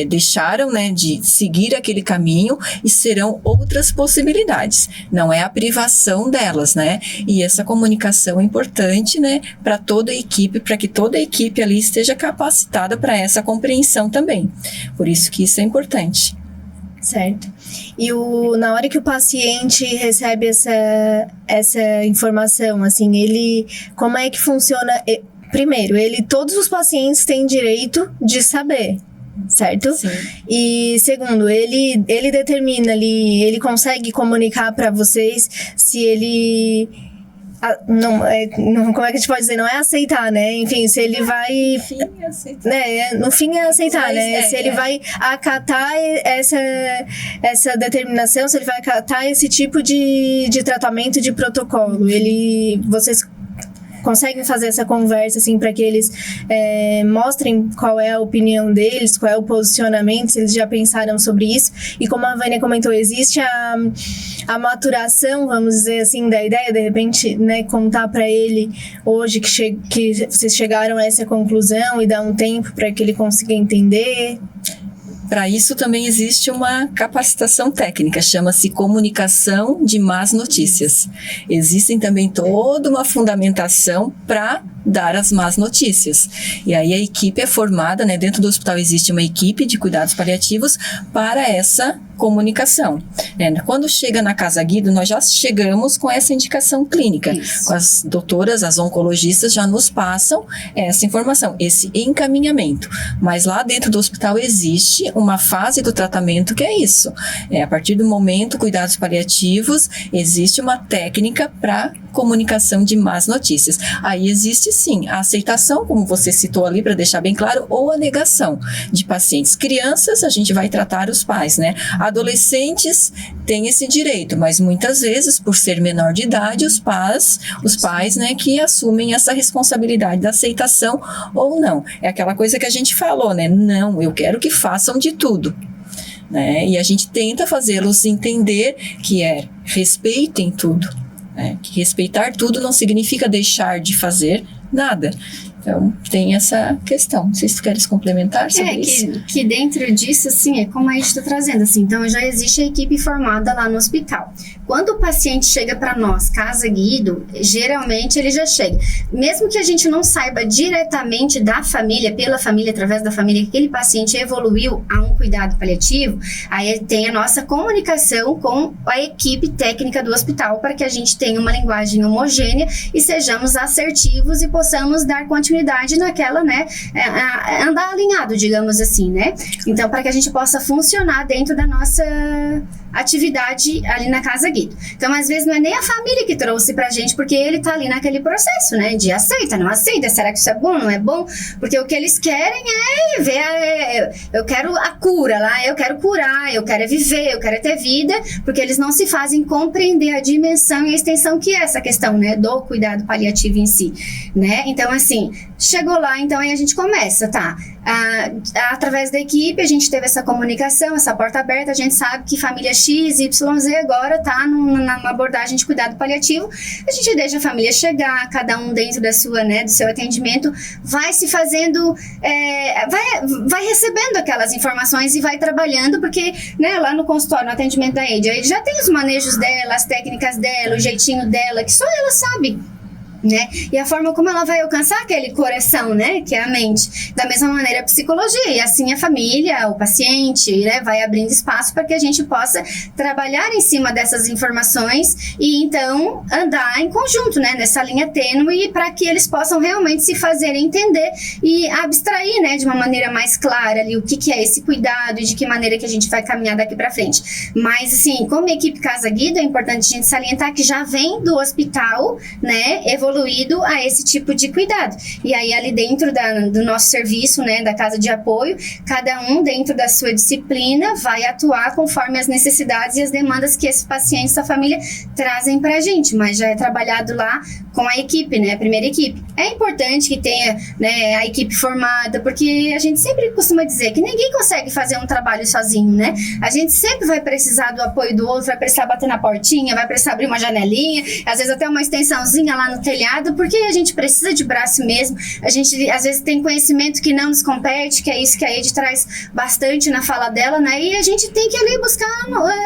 deixaram, né, de seguir aquele caminho e serão outras possibilidades. Não é a privação delas, né? E essa comunicação é importante, né, para toda a equipe, para que toda a equipe ali esteja capacitada para essa compreensão também. Por isso que isso é importante. Certo. E na hora que o paciente recebe essa informação, assim, como é que funciona? Primeiro, todos os pacientes têm direito de saber, certo? Sim. E segundo, ele determina ali, ele consegue comunicar para vocês se ele... como é que a gente pode dizer? Não é aceitar, né? Enfim, se ele vai... No fim é aceitar. Né? No fim é aceitar, né? Se ele vai acatar essa determinação, se ele vai acatar esse tipo de tratamento, de protocolo. Vocês conseguem fazer essa conversa, assim, para que eles mostrem qual é a opinião deles, qual é o posicionamento, se eles já pensaram sobre isso. E como a Vânia comentou, existe a maturação, vamos dizer assim, da ideia, de repente, né, contar para ele hoje que vocês chegaram a essa conclusão e dar um tempo para que ele consiga entender. Para isso também existe uma capacitação técnica, chama-se comunicação de más notícias. Existem também toda uma fundamentação para dar as más notícias. E aí a equipe é formada, né? Dentro do hospital existe uma equipe de cuidados paliativos para essa comunicação. Quando chega na Casa Guido, nós já chegamos com essa indicação clínica. Isso. As doutoras, as oncologistas já nos passam essa informação, esse encaminhamento. Mas lá dentro do hospital existe uma fase do tratamento que é isso. A partir do momento, cuidados paliativos, existe uma técnica para comunicação de más notícias. Aí existe sim a aceitação, como você citou ali, para deixar bem claro, ou a negação de pacientes. Crianças, a gente vai tratar os pais, né? Adolescentes têm esse direito, mas muitas vezes, por ser menor de idade, os pais, né, que assumem essa responsabilidade da aceitação ou não. É aquela coisa que a gente falou, né? Não, eu quero que façam de tudo. Né? E a gente tenta fazê-los entender que respeitem tudo. Que respeitar tudo não significa deixar de fazer nada. Então, tem essa questão. Não sei se tu queres complementar sobre isso. Que dentro disso, assim, é como a gente está trazendo, assim. Então, já existe a equipe formada lá no hospital. Quando o paciente chega para nós, Casa Guido, geralmente ele já chega. Mesmo que a gente não saiba diretamente da família, pela família, através da família, que aquele paciente evoluiu a um cuidado paliativo, aí tem a nossa comunicação com a equipe técnica do hospital para que a gente tenha uma linguagem homogênea e sejamos assertivos e possamos dar continuidade naquela, né, andar alinhado, digamos assim, né? Então, para que a gente possa funcionar dentro da nossa atividade ali na Casa Guido. Então, às vezes, não é nem a família que trouxe pra gente, porque ele tá ali naquele processo, né, de aceita, não aceita, será que isso é bom, não é bom? Porque o que eles querem é ver, eu quero a cura lá, eu quero curar, eu quero viver, eu quero ter vida, porque eles não se fazem compreender a dimensão e a extensão que é essa questão, né, do cuidado paliativo em si, né? Então, assim, chegou lá, então aí a gente começa, tá? Através da equipe, a gente teve essa comunicação, essa porta aberta, a gente sabe que família X, Y, Z agora tá numa abordagem de cuidado paliativo, a gente deixa a família chegar, cada um dentro da sua, né, do seu atendimento, vai se fazendo, vai recebendo aquelas informações e vai trabalhando, porque, né, lá no consultório, no atendimento da Eide, já tem os manejos dela, as técnicas dela, o jeitinho dela, que só ela sabe, né? E a forma como ela vai alcançar aquele coração, né? Que é a mente. Da mesma maneira a psicologia, e assim a família, o paciente, né? Vai abrindo espaço para que a gente possa trabalhar em cima dessas informações e então andar em conjunto, né? Nessa linha tênue, para que eles possam realmente se fazer entender e abstrair, né? De uma maneira mais clara ali o que é esse cuidado e de que maneira que a gente vai caminhar daqui para frente. Mas assim, como equipe Casa Guido, é importante a gente salientar que já vem do hospital, né? Evoluído a esse tipo de cuidado. E aí ali dentro do nosso serviço, né, da casa de apoio, cada um dentro da sua disciplina vai atuar conforme as necessidades e as demandas que esses pacientes, a família, trazem pra gente, mas já é trabalhado lá com a equipe, né, a primeira equipe. É importante que tenha, né, a equipe formada, porque a gente sempre costuma dizer que ninguém consegue fazer um trabalho sozinho, né? A gente sempre vai precisar do apoio do outro, vai precisar bater na portinha, vai precisar abrir uma janelinha, às vezes até uma extensãozinha lá no telhado, porque a gente precisa de braço mesmo. A gente, às vezes, tem conhecimento que não nos compete, que é isso que a Ede traz bastante na fala dela, né? E a gente tem que ali buscar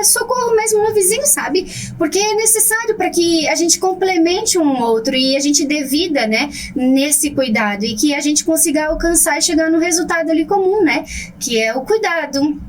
socorro mesmo no vizinho, sabe? Porque é necessário para que a gente complemente um outro e a gente dê vida, né, nesse cuidado e que a gente consiga alcançar e chegar no resultado ali comum, né? Que é o cuidado,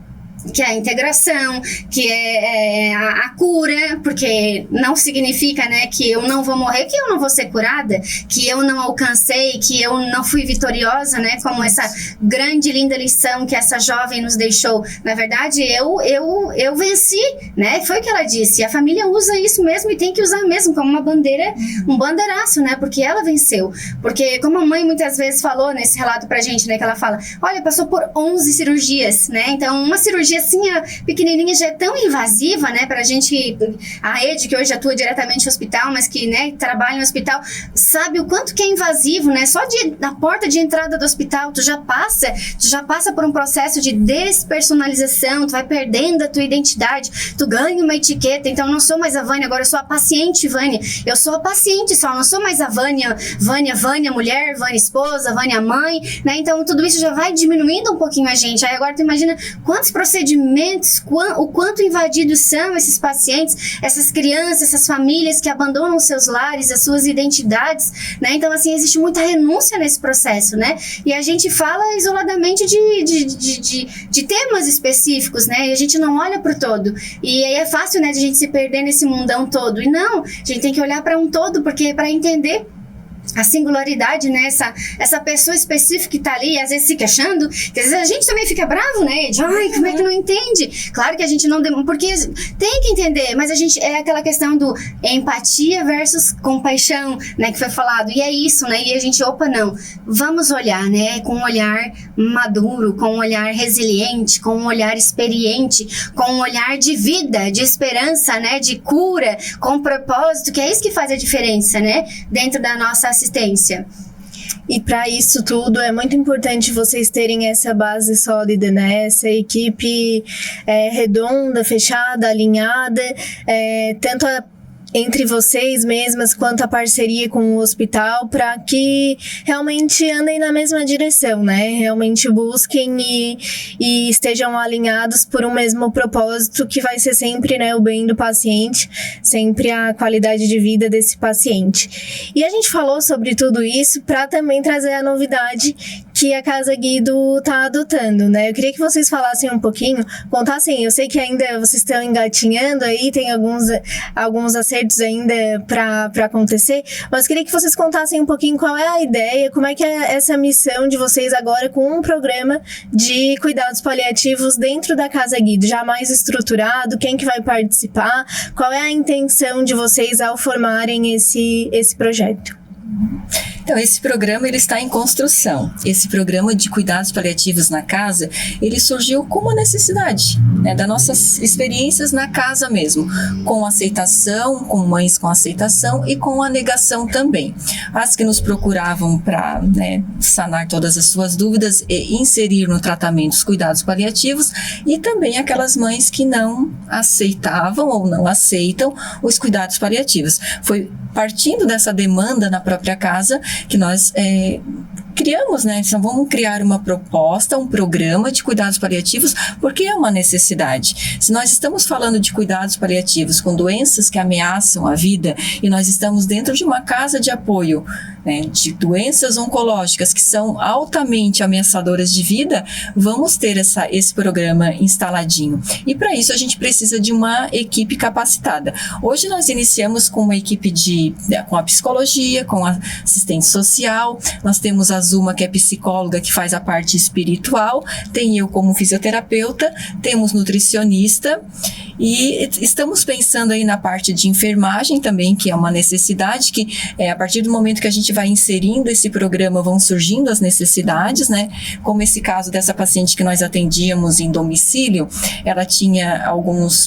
que é a integração, que é a cura, porque não significa, né, que eu não vou morrer, que eu não vou ser curada, que eu não alcancei, que eu não fui vitoriosa, né, como essa grande, linda lição que essa jovem nos deixou. Na verdade, eu venci, né, foi o que ela disse, a família usa isso mesmo e tem que usar mesmo como uma bandeira, um bandeiraço, né, porque ela venceu, porque como a mãe muitas vezes falou nesse relato pra gente, né, que ela fala, olha, passou por 11 cirurgias, né, então uma cirurgia assim, a pequenininha já é tão invasiva, né, pra gente, a Ede, que hoje atua diretamente no hospital, mas que, né, trabalha no hospital, sabe o quanto que é invasivo, né, só na porta de entrada do hospital, tu já passa por um processo de despersonalização, tu vai perdendo a tua identidade, tu ganha uma etiqueta, então eu não sou mais a Vânia, agora eu sou a paciente Vânia, eu sou a paciente só, não sou mais a Vânia mulher, Vânia esposa, Vânia mãe, né, então tudo isso já vai diminuindo um pouquinho a gente, aí agora tu imagina quantos procedimentos, o quanto invadidos são esses pacientes, essas crianças, essas famílias que abandonam seus lares, as suas identidades, né? Então, assim, existe muita renúncia nesse processo, né? E a gente fala isoladamente de temas específicos, né? E a gente não olha para o todo. E aí é fácil, né, de a gente se perder nesse mundão todo. E não, a gente tem que olhar para um todo, porque para entender a singularidade, né, essa pessoa específica que tá ali, às vezes se queixando, que às vezes a gente também fica bravo, né, de, ai, como é que não entende? Claro que a gente não, porque tem que entender, mas a gente, é aquela questão do empatia versus compaixão, né, que foi falado, e é isso, né, e a gente, opa, não, vamos olhar, né, com um olhar maduro, com um olhar resiliente, com um olhar experiente, com um olhar de vida, de esperança, né, de cura, com propósito, que é isso que faz a diferença, né, dentro da nossa assistência. E para isso tudo é muito importante vocês terem essa base sólida, né? Essa equipe redonda, fechada, alinhada, tanto entre vocês mesmas, quanto a parceria com o hospital, para que realmente andem na mesma direção, né? Realmente busquem e estejam alinhados por um mesmo propósito, que vai ser sempre, né, o bem do paciente, sempre a qualidade de vida desse paciente. E a gente falou sobre tudo isso para também trazer a novidade, que a Casa Guido está adotando, né? Eu queria que vocês falassem um pouquinho, contassem, eu sei que ainda vocês estão engatinhando aí, tem alguns acertos ainda para acontecer, mas queria que vocês contassem um pouquinho qual é a ideia, como é que é essa missão de vocês agora com um programa de cuidados paliativos dentro da Casa Guido, já mais estruturado, quem que vai participar, qual é a intenção de vocês ao formarem esse projeto? Então, esse programa ele está em construção. Esse programa de cuidados paliativos na casa, ele surgiu como uma necessidade, né, das nossas experiências na casa mesmo, com aceitação, com mães com aceitação e com a negação também. As que nos procuravam para, né, sanar todas as suas dúvidas e inserir no tratamento os cuidados paliativos, e também aquelas mães que não aceitavam ou não aceitam os cuidados paliativos. Foi partindo dessa demanda na própria casa que nós criamos, né? Então, vamos criar uma proposta, um programa de cuidados paliativos, porque é uma necessidade. Se nós estamos falando de cuidados paliativos com doenças que ameaçam a vida e nós estamos dentro de uma casa de apoio, né, de doenças oncológicas que são altamente ameaçadoras de vida, vamos ter esse programa instaladinho. E para isso a gente precisa de uma equipe capacitada. Hoje nós iniciamos com uma equipe com a psicologia, com a assistente social, nós temos a Zuma, que é psicóloga, que faz a parte espiritual, tem eu como fisioterapeuta, temos nutricionista e estamos pensando aí na parte de enfermagem também, que é uma necessidade que a partir do momento que a gente vai inserindo esse programa, vão surgindo as necessidades, né? Como esse caso dessa paciente que nós atendíamos em domicílio, ela tinha alguns